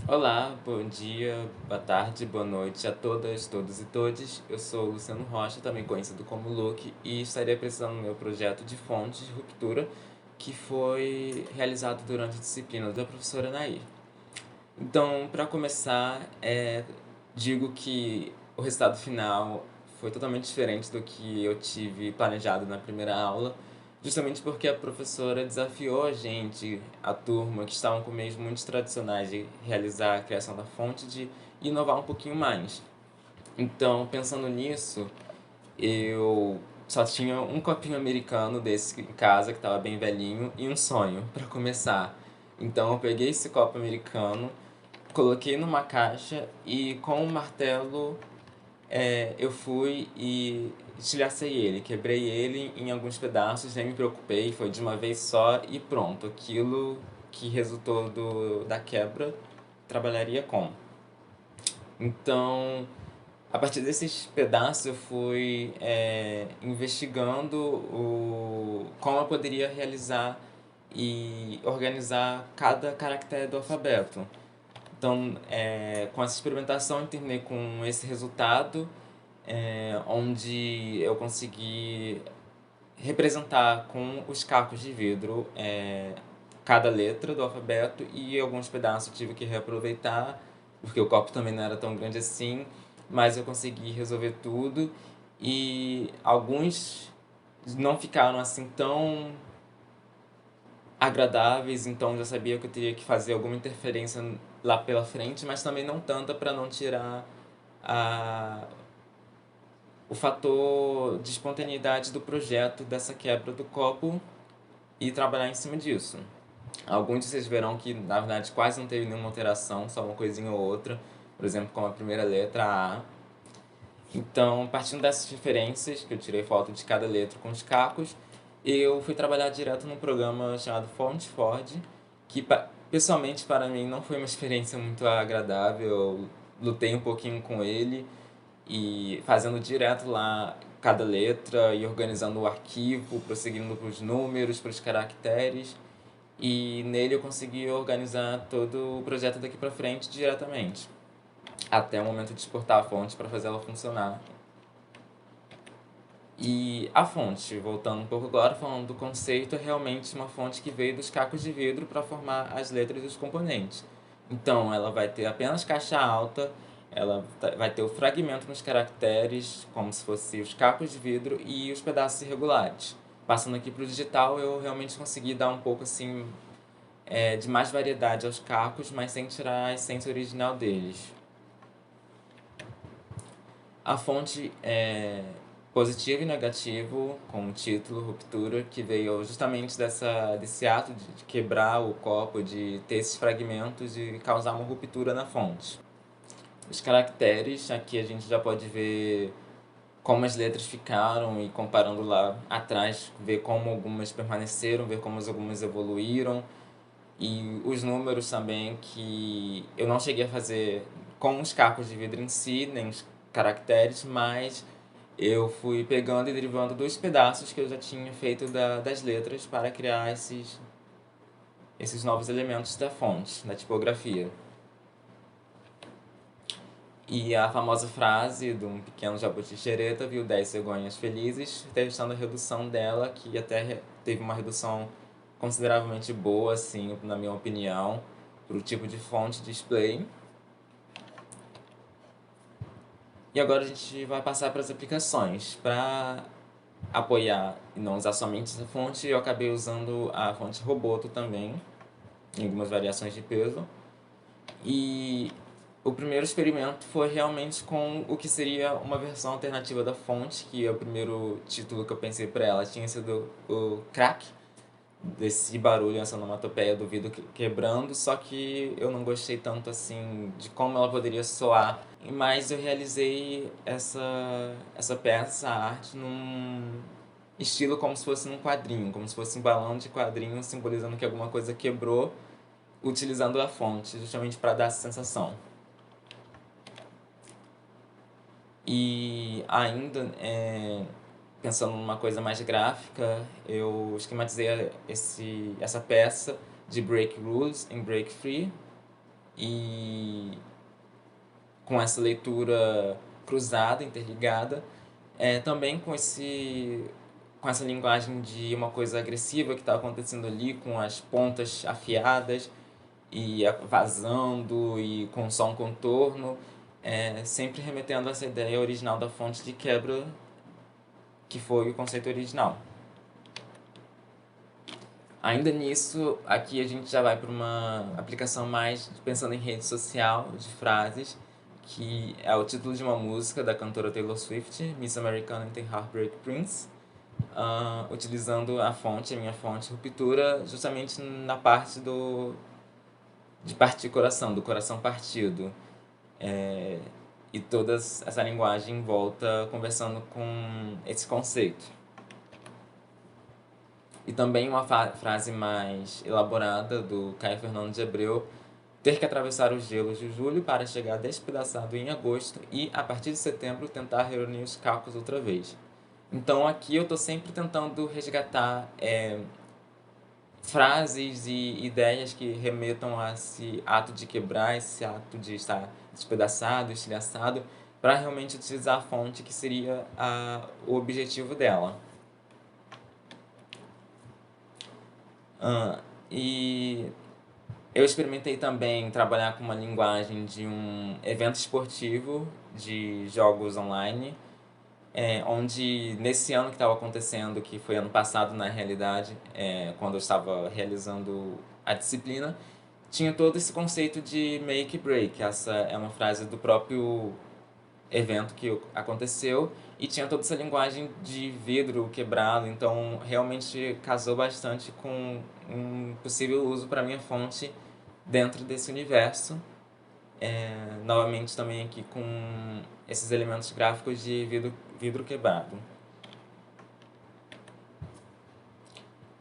Olá, bom dia, boa tarde, boa noite a todas, todos e todes. Eu sou o Luciano Rocha, também conhecido como Luke, e estarei apresentando meu projeto de fontes de ruptura, que foi realizado durante a disciplina da professora Nair. Então, para começar, digo que o resultado final foi totalmente diferente do que eu tive planejado na primeira aula, justamente porque a professora desafiou a gente, a turma, que estavam com meios muito tradicionais de realizar a criação da fonte, de inovar um pouquinho mais. Então, pensando nisso, eu só tinha um copinho americano desse em casa, que estava bem velhinho, e um sonho para começar. Então, eu peguei esse copo americano, coloquei numa caixa e com um martelo eu fui e estilhacei ele, quebrei ele em alguns pedaços, nem me preocupei, foi de uma vez só e pronto. Aquilo que resultou da quebra, trabalharia com. Então, a partir desses pedaços, eu fui investigando como eu poderia realizar e organizar cada caractere do alfabeto. Então, com essa experimentação, eu terminei com esse resultado, onde eu consegui representar com os cacos de vidro cada letra do alfabeto e alguns pedaços eu tive que reaproveitar, porque o copo também não era tão grande assim, mas eu consegui resolver tudo e alguns não ficaram assim tão agradáveis, então já sabia que eu teria que fazer alguma interferência lá pela frente, mas também não tanta para não tirar a, o fator de espontaneidade do projeto dessa quebra do copo e trabalhar em cima disso. Alguns de vocês verão que na verdade quase não teve nenhuma alteração, só uma coisinha ou outra, por exemplo, com a primeira letra A. Então, partindo dessas referências, que eu tirei foto de cada letra com os cacos, eu fui trabalhar direto num programa chamado Font Ford, que pessoalmente para mim não foi uma experiência muito agradável. Eu lutei um pouquinho com ele e fazendo direto lá cada letra e organizando o arquivo, prosseguindo para os números, para os caracteres. E nele eu consegui organizar todo o projeto daqui para frente diretamente, até o momento de exportar a fonte para fazer ela funcionar. E a fonte, voltando um pouco agora, falando do conceito, é realmente uma fonte que veio dos cacos de vidro para formar as letras e os componentes. Então, ela vai ter apenas caixa alta, ela vai ter o fragmento nos caracteres, como se fossem os cacos de vidro e os pedaços irregulares. Passando aqui para o digital, eu realmente consegui dar um pouco assim de mais variedade aos cacos, mas sem tirar a essência original deles. A fonte é positivo e negativo, com o título Ruptura, que veio justamente desse ato de quebrar o copo, de ter esses fragmentos e causar uma ruptura na fonte. Os caracteres, aqui a gente já pode ver como as letras ficaram e comparando lá atrás, ver como algumas permaneceram, ver como algumas evoluíram. E os números também, que eu não cheguei a fazer com os cacos de vidro em si, nem os caracteres, mas eu fui pegando e derivando dos pedaços que eu já tinha feito das letras para criar esses novos elementos da fonte, da tipografia. E a famosa frase de um pequeno jabuti xereta viu 10 cegonhas felizes, testando a redução dela, que até teve uma redução consideravelmente boa, assim, na minha opinião, para o tipo de fonte display. E agora a gente vai passar para as aplicações. Para apoiar e não usar somente essa fonte, eu acabei usando a fonte Roboto também, em algumas variações de peso. E o primeiro experimento foi realmente com o que seria uma versão alternativa da fonte, que é o primeiro título que eu pensei para ela tinha sido o crack, desse barulho, essa onomatopeia do vidro quebrando, só que eu não gostei tanto assim de como ela poderia soar. Mas eu realizei essa peça, essa arte, num estilo como se fosse num quadrinho, como se fosse um balão de quadrinho simbolizando que alguma coisa quebrou, utilizando a fonte, justamente para dar essa sensação. E ainda, pensando numa coisa mais gráfica, eu esquematizei essa peça de Break Rules em Break Free, e com essa leitura cruzada, interligada, também com essa linguagem de uma coisa agressiva que está acontecendo ali, com as pontas afiadas e vazando e com só um contorno, sempre remetendo a essa ideia original da fonte de quebra, que foi o conceito original. Ainda nisso, aqui a gente já vai para uma aplicação mais pensando em rede social, de frases, que é o título de uma música da cantora Taylor Swift, Miss Americana and the Heartbreak Prince, utilizando a minha fonte, Ruptura, justamente na parte de partir coração, do coração partido. E toda essa linguagem em volta conversando com esse conceito. E também uma frase mais elaborada do Caio Fernando de Abreu: ter que atravessar os gelos de julho para chegar despedaçado em agosto e, a partir de setembro, tentar reunir os cacos outra vez. Então aqui eu estou sempre tentando resgatar frases e ideias que remetam a esse ato de quebrar, esse ato de estar despedaçado, estilhaçado, para realmente utilizar a fonte que seria o objetivo dela. E eu experimentei também trabalhar com uma linguagem de um evento esportivo de jogos online, onde nesse ano que estava acontecendo, que foi ano passado na realidade, quando eu estava realizando a disciplina, tinha todo esse conceito de make break. Essa é uma frase do próprio evento que aconteceu e tinha toda essa linguagem de vidro quebrado, então realmente casou bastante com um possível uso para minha fonte dentro desse universo. Novamente também aqui com esses elementos gráficos de vidro quebrado.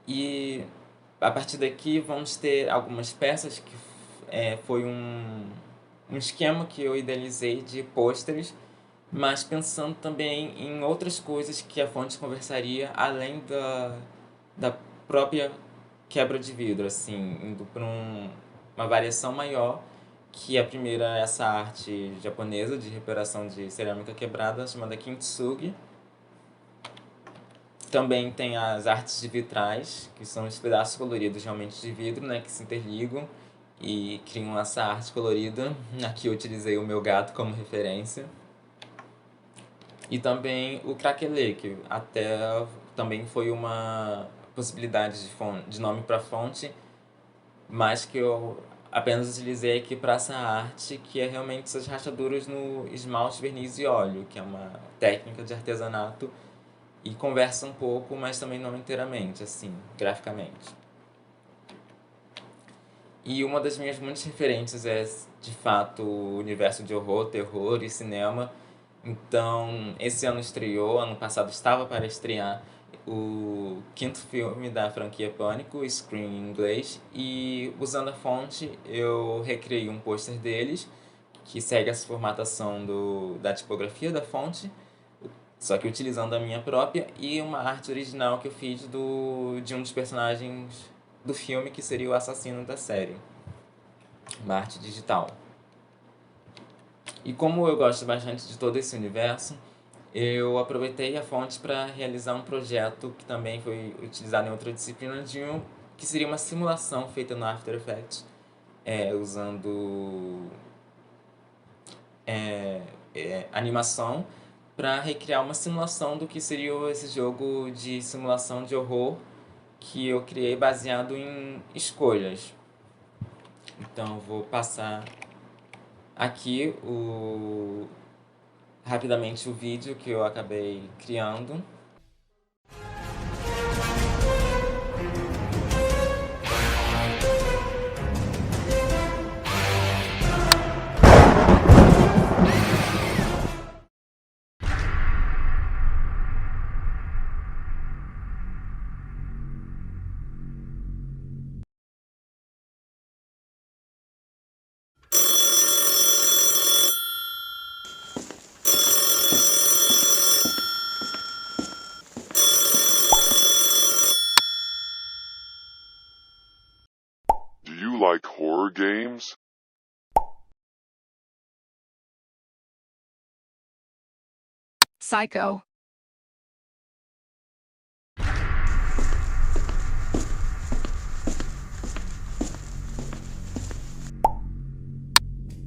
E a partir daqui vamos ter algumas peças que foi um esquema que eu idealizei de pôsteres, mas pensando também em outras coisas que a fonte conversaria além da própria quebra de vidro, assim, indo para uma variação maior, que a primeira é essa arte japonesa de reparação de cerâmica quebrada, chamada Kintsugi. Também tem as artes de vitrais, que são os pedaços coloridos realmente de vidro, né, que se interligam e criam essa arte colorida. Aqui eu utilizei o meu gato como referência. E também o craquelê, que até também foi uma possibilidade de nome para fonte, mas que eu apenas utilizei aqui para essa arte, que é realmente essas rachaduras no esmalte, verniz e óleo, que é uma técnica de artesanato e conversa um pouco, mas também não inteiramente, assim, graficamente. E uma das minhas muitas referências é, de fato, o universo de horror, terror e cinema. Então, esse ano estreou, ano passado estava para estrear o quinto filme da franquia Pânico, Scream em inglês, e usando a fonte eu recriei um pôster deles, que segue essa formatação da tipografia da fonte, só que utilizando a minha própria, e uma arte original que eu fiz de um dos personagens do filme, que seria o assassino da série. Uma arte digital. E como eu gosto bastante de todo esse universo, eu aproveitei a fonte para realizar um projeto que também foi utilizado em outra disciplina, que seria uma simulação feita no After Effects, usando animação, para recriar uma simulação do que seria esse jogo de simulação de horror que eu criei baseado em escolhas. Então vou passar aqui rapidamente o vídeo que eu acabei criando. Do you like horror games? psycho.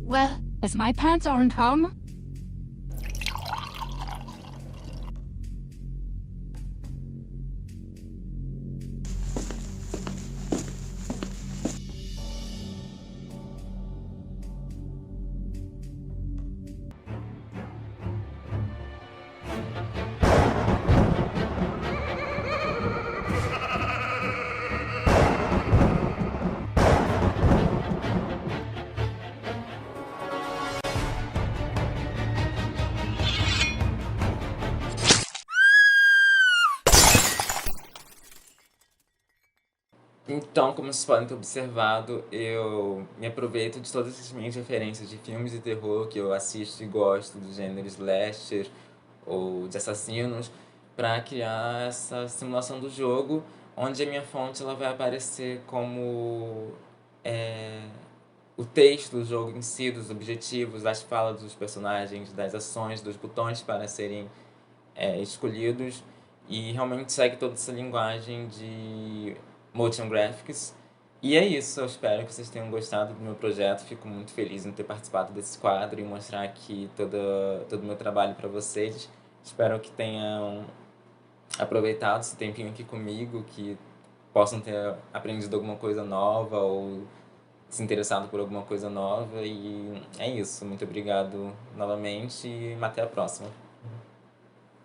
Well, as my pants aren't home. Então, como vocês podem ter observado, eu me aproveito de todas as minhas referências de filmes de terror que eu assisto e gosto, do gênero slasher ou de assassinos, para criar essa simulação do jogo, onde a minha fonte ela vai aparecer como é, o texto do jogo em si, dos objetivos, das falas dos personagens, das ações, dos botões para serem escolhidos, e realmente segue toda essa linguagem de motion graphics. E é isso, eu espero que vocês tenham gostado do meu projeto. Fico muito feliz em ter participado desse quadro e mostrar aqui todo o meu trabalho para vocês. Espero que tenham aproveitado esse tempinho aqui comigo, que possam ter aprendido alguma coisa nova ou se interessado por alguma coisa nova. E é isso, muito obrigado novamente e até a próxima.